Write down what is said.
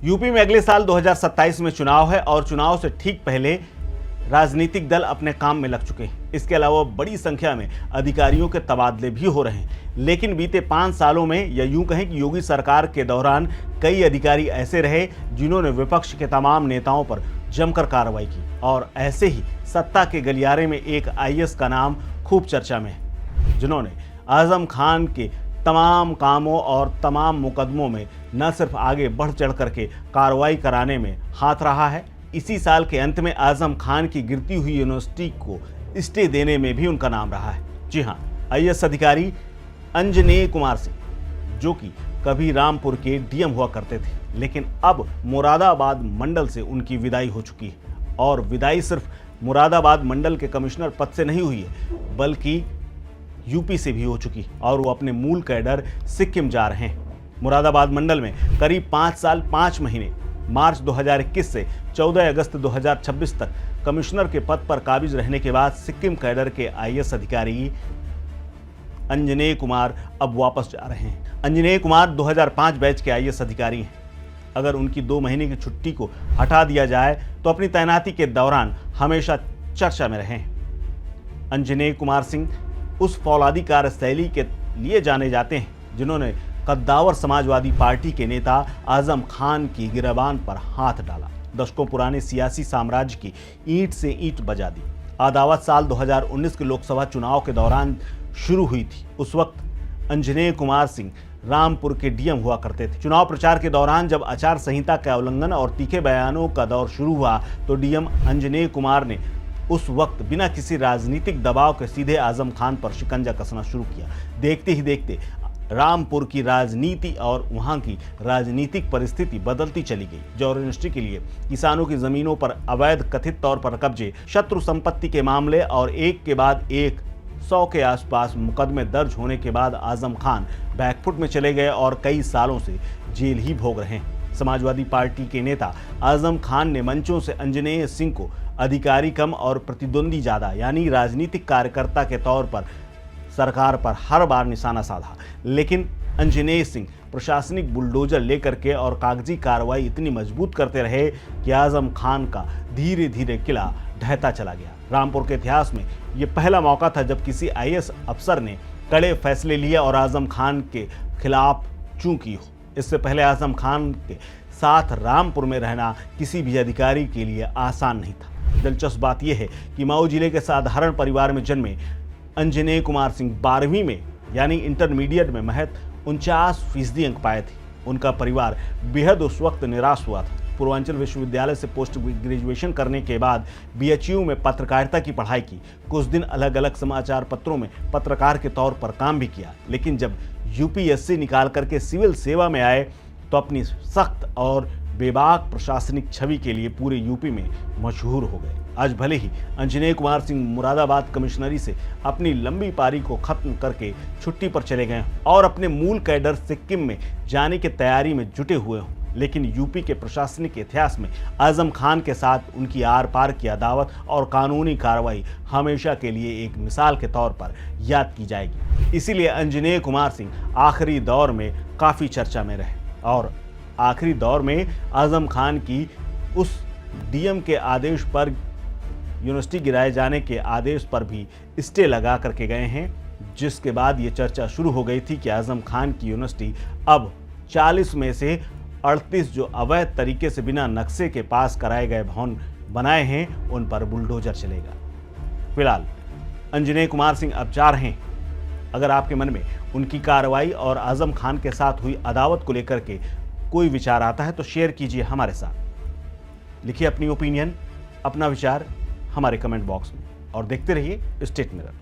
UP में अगले साल 2027 में चुनाव है और चुनाव से ठीक पहले राजनीतिक दल अपने काम में लग चुके हैं। इसके अलावा बड़ी संख्या में अधिकारियों के तबादले भी हो रहे हैं। लेकिन बीते 5 सालों में या यूं कहें कि योगी सरकार के दौरान कई अधिकारी ऐसे रहे जिन्होंने विपक्ष के तमाम नेताओं पर जमकर कार्रवाई की। और ऐसे ही सत्ता के गलियारे में एक आईएएस का नाम खूब चर्चा में है, जिन्होंने आजम खान के तमाम कामों और तमाम मुकदमों में न सिर्फ आगे बढ़ चढ़ करके कार्रवाई कराने में हाथ रहा है, इसी साल के अंत में आजम खान की गिरती हुई यूनिवर्सिटी को स्टे देने में भी उनका नाम रहा है। जी हाँ, आईएएस अधिकारी अंजनेय कुमार सिंह, जो कि कभी रामपुर के डीएम हुआ करते थे, लेकिन अब मुरादाबाद मंडल से उनकी विदाई हो चुकी है। और विदाई सिर्फ मुरादाबाद मंडल के कमिश्नर पद से नहीं हुई है, बल्कि यूपी से भी हो चुकी और वो अपने मूल कैडर सिक्किम जा रहे हैं। मुरादाबाद मंडल में करीब 5 साल 5 महीने मार्च 2021 से 14 अगस्त 2026 तक कमिश्नर के पद पर काबिज रहने के बाद सिक्किम कैडर के आईएएस अधिकारी अंजनेय कुमार अब वापस जा रहे हैं। अंजनेय कुमार 2005 बैच के आईएएस अधिकारी हैं। अगर उनकी 2 महीने की छुट्टी को हटा दिया जाए तो अपनी तैनाती के दौरान हमेशा चर्चा में रहे हैं। अंजनेय कुमार सिंह उस फौलादी कार्यशैली के लिए जाने जाते हैं जिन्होंने कद्दावर समाजवादी पार्टी के नेता आजम खान की गिरबान पर हाथ डाला, दशकों पुराने सियासी साम्राज्य की ईंट से ईंट बजा दी। अदावत साल 2019 के लोकसभा चुनाव के दौरान शुरू हुई थी। उस वक्त अंजनेय कुमार सिंह रामपुर के डीएम हुआ करते थे। चुनाव प्रचार के दौरान जब आचार संहिता का उल्लंघन और तीखे बयानों का दौर शुरू हुआ तो डीएम अंजनेय कुमार ने उस वक्त बिना किसी राजनीतिक दबाव के सीधे आजम खान पर शिकंजा कसना शुरू किया। देखते ही देखते रामपुर की राजनीति और वहां की राजनीतिक परिस्थिति बदलती चली गई। जौहर यूनिवर्सिटी के लिए किसानों की जमीनों पर अवैध कथित तौर पर कब्जे, शत्रु संपत्ति के मामले और एक के बाद एक 100 के आसपास मुकदमे दर्ज होने के बाद आजम खान बैकफुट में चले गए और कई सालों से जेल ही भोग रहे हैं। समाजवादी पार्टी के नेता आजम खान ने मंचों से अंजनेय सिंह को अधिकारी कम और प्रतिद्वंदी ज्यादा यानी राजनीतिक कार्यकर्ता के तौर पर सरकार पर हर बार निशाना साधा। लेकिन अंजनेय सिंह प्रशासनिक बुलडोजर लेकर के और कागजी कार्रवाई इतनी मजबूत करते रहे कि आजम खान का धीरे धीरे किला ढहता चला गया। रामपुर के इतिहास में यह पहला मौका था जब किसी आईएएस अफसर ने कड़े फैसले लिए और आजम खान के खिलाफ चूं की हो। इससे पहले आजम खान के साथ रामपुर में रहना किसी भी अधिकारी के लिए आसान नहीं था। दिलचस्प बात यह है कि मऊ जिले के साधारण परिवार में जन्मे अंजनेय कुमार सिंह 12वीं में यानी इंटरमीडिएट में महज 49% अंक पाए थे। उनका परिवार बेहद उस वक्त निराश हुआ था। पूर्वांचल विश्वविद्यालय से पोस्ट ग्रेजुएशन करने के बाद बीएचयू में पत्रकारिता की पढ़ाई की। कुछ दिन अलग अलग समाचार पत्रों में पत्रकार के तौर पर काम भी किया। लेकिन जब यूपीएससी निकाल करके सिविल सेवा में आए तो अपनी सख्त और बेबाक प्रशासनिक छवि के लिए पूरे यूपी में मशहूर हो गए। आज भले ही अंजनेय कुमार सिंह मुरादाबाद कमिश्नरी से अपनी लंबी पारी को खत्म करके छुट्टी पर चले गए और अपने मूल कैडर सिक्किम में जाने की तैयारी में जुटे हुए हों, लेकिन यूपी के प्रशासनिक इतिहास में आजम खान के साथ उनकी आर पार की अदावत और कानूनी कार्रवाई हमेशा के लिए एक मिसाल के तौर पर याद की जाएगी। इसीलिए अंजनेय कुमार सिंह आखिरी दौर में काफ़ी चर्चा में रहे और आखिरी दौर में आजम खान की उस डीएम के आदेश पर यूनिवर्सिटी गिराए जाने के आदेश पर भी स्टे लगा करके गए हैं, जिसके बाद ये चर्चा शुरू हो गई थी कि आजम खान की यूनिवर्सिटी अब 40 में से 38 जो अवैध तरीके से बिना नक्शे के पास कराए गए भवन बनाए हैं उन पर बुलडोजर चलेगा। फिलहाल अंजनेय कुमार सिंह अब जा रहे हैं। अगर आपके मन में उनकी कार्रवाई और आजम खान के साथ हुई अदावत को लेकर के कोई विचार आता है तो शेयर कीजिए हमारे साथ। लिखिए अपनी ओपिनियन, अपना विचार हमारे कमेंट बॉक्स में और देखते रहिए स्टेट मिरर।